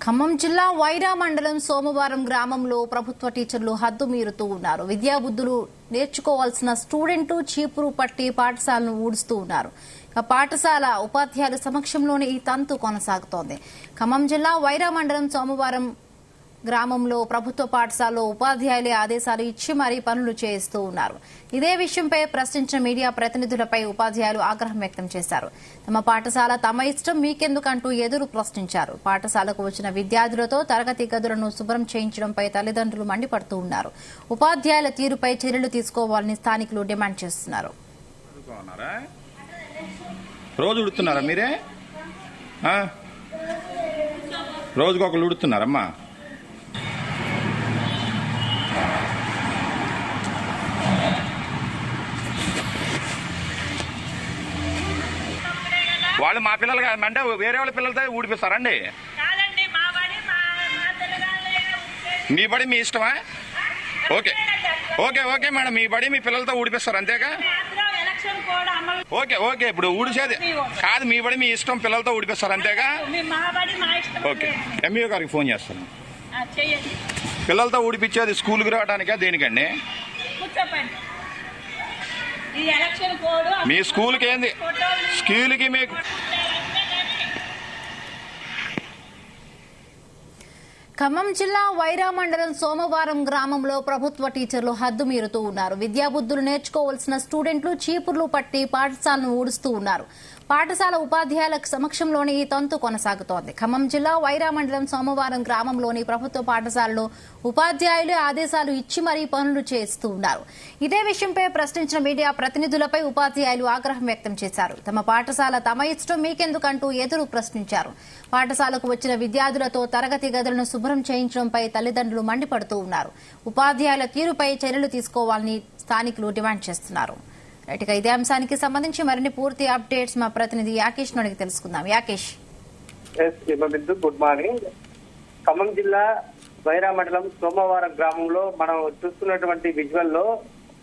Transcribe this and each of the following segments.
ఖమ్మం జిల్లా వైరా మండలం సోమవారం గ్రామంలో ప్రభుత్వ టీచర్లు హద్దు మీరుతూ ఉన్నారు. విద్యాబుద్ధులు నేర్చుకోవాల్సిన స్టూడెంట్లు చీపురు పట్టి పాఠశాలను ఊడుస్తూ ఉన్నారు. పాఠశాల ఉపాధ్యాయుల సమక్షంలోనే ఈ తంతు కొనసాగుతోంది. ఖమ్మం జిల్లా వైరా మండలం సోమవారం గ్రామంలో ప్రభుత్వ పాఠశాలలో ఉపాధ్యాయులే ఆదేశాలు ఇచ్చి మరీ పనులు చేయిస్తూ ఉన్నారు. ఇదే విషయంపై ప్రశ్నించిన మీడియా ప్రతినిధులపై ఉపాధ్యాయులు ఆగ్రహం వ్యక్తం చేశారు. తమ పాఠశాల తమ ఇష్టం మీకెందుకంటూ ఎదురు ప్రశ్నించారు. పాఠశాలకు వచ్చిన విద్యార్థులతో తరగతి గదులను శుభ్రం చేయించడంపై తల్లిదండ్రులు మండిపడుతూ ఉన్నారు. ఉపాధ్యాయుల తీరుపై చర్యలు తీసుకోవాలని స్థానికులు డిమాండ్ చేస్తున్నారు. రోజు ఉడుతున్నారా మీరే? రోజుకు ఒకళ్ళు ఉడుతున్నారమ్మా? వాళ్ళు మా పిల్లలు అంటే వేరే వాళ్ళ పిల్లలతో ఊడిపిస్తారండి. మీ బడి మీ ఇష్టమా? ఓకే ఓకే ఓకే మేడం, మీ బడి మీ పిల్లలతో ఊడిపిస్తారు అంతేగా? ఓకే ఓకే, ఇప్పుడు ఊడిసేది కాదు, మీ బడి మీ ఇష్టం, పిల్లలతో ఊడిపిస్తారు అంతేగా? ఓకే, ఎంఈఓ గారికి ఫోన్ చేస్తాను. పిల్లలతో ఊడిపించేది స్కూల్కి రావడానికా దేనికండి? మీ స్కూల్కి ఏంది? స్కూల్కి మీకు ఖమ్మం జిల్లా వైరా మండలం సోమవారం గ్రామంలో ప్రభుత్వ టీచర్లు హద్దు మీరుతూ ఉన్నారు. విద్యాబుద్ధులు నేర్చుకోవాల్సిన స్టూడెంట్లు చీపుర్లు పట్టి పాఠశాలను ఊడుస్తూ ఉన్నారు. పాఠశాల ఉపాధ్యాయుల సమక్షంలోనే ఈ తంతు కొనసాగుతోంది. ఖమ్మం జిల్లా వైరా మండలం సోమవారం గ్రామంలోని ప్రభుత్వ పాఠశాలలో ఉపాధ్యాయులే ఆదేశాలు ఇచ్చి మరీ పనులు చేస్తూ ఉన్నారు. ఇదే విషయంపై ప్రశ్నించిన మీడియా ప్రతినిధులపై ఉపాధ్యాయులు ఆగ్రహం వ్యక్తం చేశారు. తమ పాఠశాల తమ ఇష్టం మీకెందుకంటూ ఎదురు ప్రశ్నించారు. పాఠశాలకు వచ్చిన విద్యార్థులతో తరగతి గదులను శుభ్రం చేయించడంపై తల్లిదండ్రులు మండిపడుతూ ఉన్నారు. ఉపాధ్యాయుల తీరుపై చర్యలు తీసుకోవాలని స్థానికులు డిమాండ్ చేస్తున్నారు. ఇదే అంశానికి సంబంధించి మరిన్ని పూర్తి అప్డేట్స్ మా ప్రతినిధి యాకేష్ అడిగి తెలుసుకుందాం. యాకేష్. Good morning. ఖమ్మం జిల్లా వైరా మండలం సోమవారం గ్రామంలో మనం చూస్తున్నటువంటి విజువల్ లో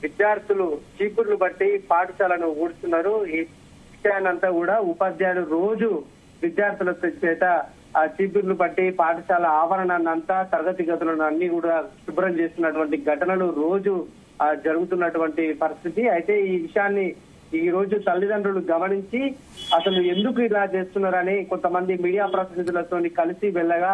విద్యార్థులు చీపుర్లు బట్టి పాఠశాలను ఊడుస్తున్నారు. ఈ విషయాన్నంతా కూడా ఉపాధ్యాయులు రోజు విద్యార్థుల చేత ఆ చీపుర్లు బట్టి పాఠశాల ఆవరణాన్నంతా తరగతి గదులను అన్ని కూడా శుభ్రం చేస్తున్నటువంటి ఘటనలు రోజు జరుగుతున్నటువంటి పరిస్థితి. అయితే ఈ విషయాన్ని ఈ రోజు తల్లిదండ్రులు గమనించి అసలు ఎందుకు ఇలా చేస్తున్నారని కొంతమంది మీడియా ప్రతినిధులతో కలిసి వెళ్ళగా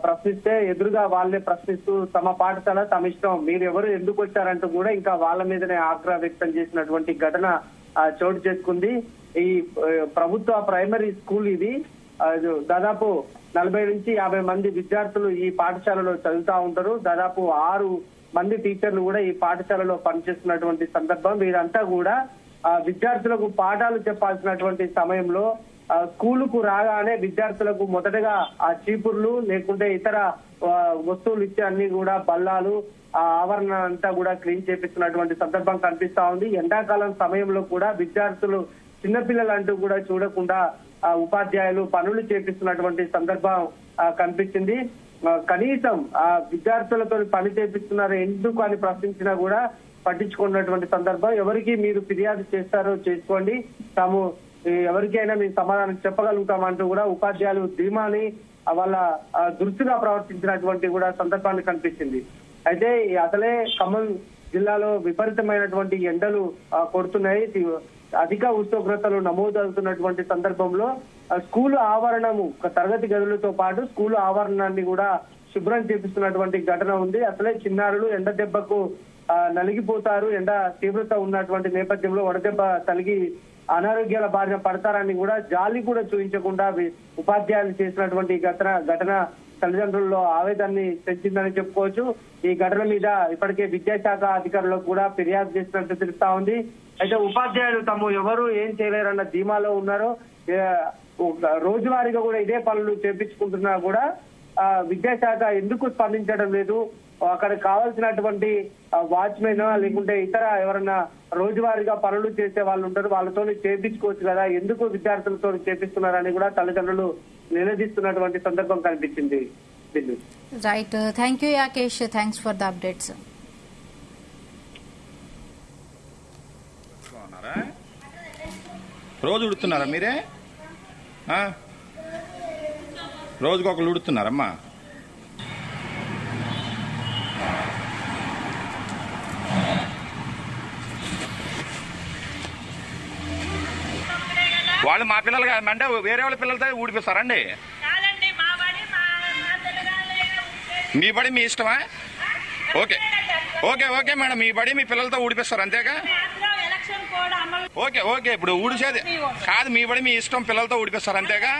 ప్రశ్నిస్తే ఎదురుగా వాళ్ళే ప్రశ్నిస్తూ తమ పాఠశాల తమ ఇష్టం, మీరు ఎవరు ఎందుకు వచ్చారంటూ కూడా ఇంకా వాళ్ళ మీదనే ఆగ్రహం వ్యక్తం చేసినటువంటి ఘటన చోటు చేసుకుంది. ఈ ప్రభుత్వ ప్రైమరీ స్కూల్ ఇది. దాదాపు 40 నుంచి 50 మంది విద్యార్థులు ఈ పాఠశాలలో చదువుతా ఉంటారు. దాదాపు 6 మంది టీచర్లు కూడా ఈ పాఠశాలలో పనిచేస్తున్నటువంటి సందర్భం. వీరంతా కూడా విద్యార్థులకు పాఠాలు చెప్పాల్సినటువంటి సమయంలో స్కూలుకు రాగానే విద్యార్థులకు మొదటగా ఆ చీపుర్లు లేకుంటే ఇతర వస్తువులు ఇచ్చే అన్ని కూడా బల్లాలు ఆ ఆవరణ అంతా కూడా క్లీన్ చేపిస్తున్నటువంటి సందర్భం కనిపిస్తా ఉంది. ఎండాకాలం సమయంలో కూడా విద్యార్థులు చిన్నపిల్లలు అంటూ కూడా చూడకుండా ఉపాధ్యాయులు పనులు చేపిస్తున్నటువంటి సందర్భం కనిపించింది. కనీసం ఆ విద్యార్థులతో పని చేపిస్తున్నారు ఎందుకు అని ప్రశ్నించినా కూడా పట్టించుకున్నటువంటి సందర్భం. ఎవరికి మీరు ఫిర్యాదు చేస్తారో చేసుకోండి, తాము ఎవరికైనా మేము సమాధానం చెప్పగలుగుతామంటూ కూడా ఉపాధ్యాయులు ధీమాని వాళ్ళ దురుసుగా ప్రవర్తించినటువంటి కూడా సందర్భాన్ని కనిపించింది. అయితే అసలే ఖమ్మం జిల్లాలో విపరీతమైనటువంటి ఎండలు కొడుతున్నాయి. అధిక ఉష్ణోగ్రతలు నమోదవుతున్నటువంటి సందర్భంలో స్కూలు ఆవరణము తరగతి గదులతో పాటు స్కూలు ఆవరణాన్ని కూడా శుభ్రం చేపిస్తున్నటువంటి ఘటన ఉంది. అసలే చిన్నారులు ఎండ దెబ్బకు నలిగిపోతారు. ఎండ తీవ్రత ఉన్నటువంటి నేపథ్యంలో వడదెబ్బ తలిగి అనారోగ్యాల బారిన పడతారని కూడా జాలి కూడా చూపించకుండా ఉపాధ్యాయులు చేసినటువంటి ఘటన తల్లిదండ్రుల్లో ఆవేదనని పెంచిందని చెప్పుకోవచ్చు. ఈ ఘటన మీద ఇప్పటికే విద్యాశాఖ అధికారులకు కూడా ఫిర్యాదు చేసినట్టు తెలుస్తా ఉంది. అయితే ఉపాధ్యాయులు తాము ఎవరు ఏం చేయలేరన్న ధీమాలో ఉన్నారో, రోజువారీగా కూడా ఇదే పనులు చేపించుకుంటున్నా కూడా విద్యాశాఖ ఎందుకు స్పందించడం లేదు? అక్కడ కావాల్సినటువంటి వాచ్మెన్ లేకుంటే ఇతర ఎవరైనా రోజువారీగా పనులు చేసే వాళ్ళు ఉంటారు, వాళ్ళతో చేపించుకోవచ్చు కదా, ఎందుకు విద్యార్థులతో చేపిస్తున్నారని కూడా తల్లిదండ్రులు నిలదీస్తున్నటువంటి సందర్భం కనిపించింది. Right, thank you Yakesh, thanks for the updates. రోజు ఉడుతున్నారా మీరే? రోజుకు ఒకరు ఉడుతున్నారమ్మా. వాళ్ళు మా పిల్లలు కాదంటే వేరే వాళ్ళ పిల్లలతో ఊడిపిస్తారండి. మీ బడి మీ ఇష్టమా? ఓకే ఓకే ఓకే మేడం, మీ బడి మీ పిల్లలతో ఊడిపిస్తారు అంతేగా? ఓకే ఓకే, ఇప్పుడు ఊడిసేది కాదు, మీ బడి మీ ఇష్టం, పిల్లలతో ఊడిపిస్తారు అంతేగా?